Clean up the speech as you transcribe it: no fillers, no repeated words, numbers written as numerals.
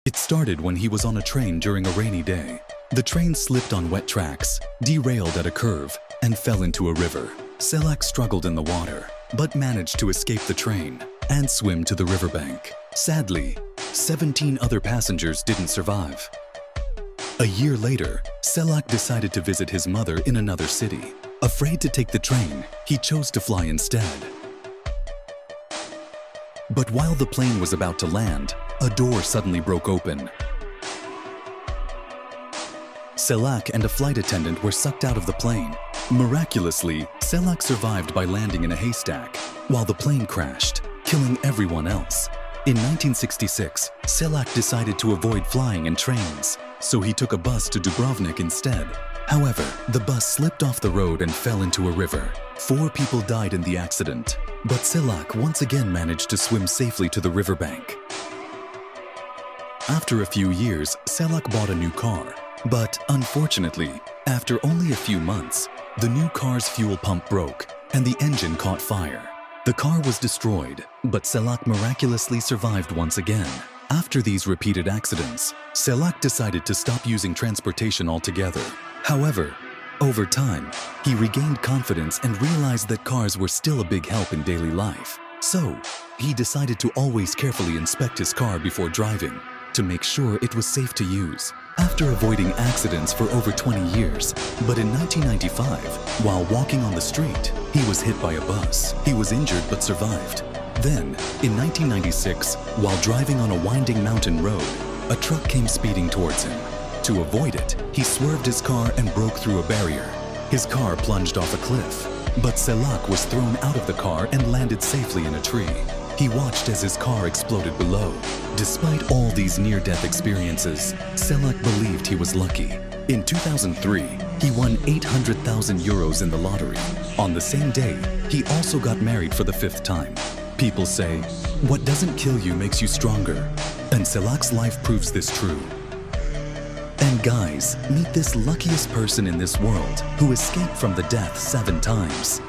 It started when he was on a train during a rainy day. The train slipped on wet tracks, derailed at a curve, and fell into a river. Selak struggled in the water, but managed to escape the train and swim to the riverbank. Sadly, 17 other passengers didn't survive. A year later, Selak decided to visit his mother in another city. Afraid to take the train, he chose to fly instead. But while the plane was about to land, a door suddenly broke open. Selak and a flight attendant were sucked out of the plane. Miraculously, Selak survived by landing in a haystack, while the plane crashed, killing everyone else. In 1966, Selak decided to avoid flying in trains, so he took a bus to Dubrovnik instead. However, the bus slipped off the road and fell into a river. 4 people died in the accident, but Selak once again managed to swim safely to the riverbank. After a few years, Selak bought a new car, but unfortunately, after only a few months, the new car's fuel pump broke and the engine caught fire. The car was destroyed, but Selak miraculously survived once again. After these repeated accidents, Selak decided to stop using transportation altogether. However, over time, he regained confidence and realized that cars were still a big help in daily life. So, he decided to always carefully inspect his car before driving to make sure it was safe to use. After avoiding accidents for over 20 years, but in 1995, while walking on the street, he was hit by a bus. He was injured but survived. Then, in 1996, while driving on a winding mountain road, a truck came speeding towards him. To avoid it, he swerved his car and broke through a barrier. His car plunged off a cliff, but Selak was thrown out of the car and landed safely in a tree. He watched as his car exploded below. Despite all these near-death experiences, Selak believed he was lucky. In 2003, he won 800,000 euros in the lottery. On the same day, he also got married for the 5th time. People say, what doesn't kill you makes you stronger. And Selak's life proves this true. And guys, meet this luckiest person in this world who escaped from the death 7 times.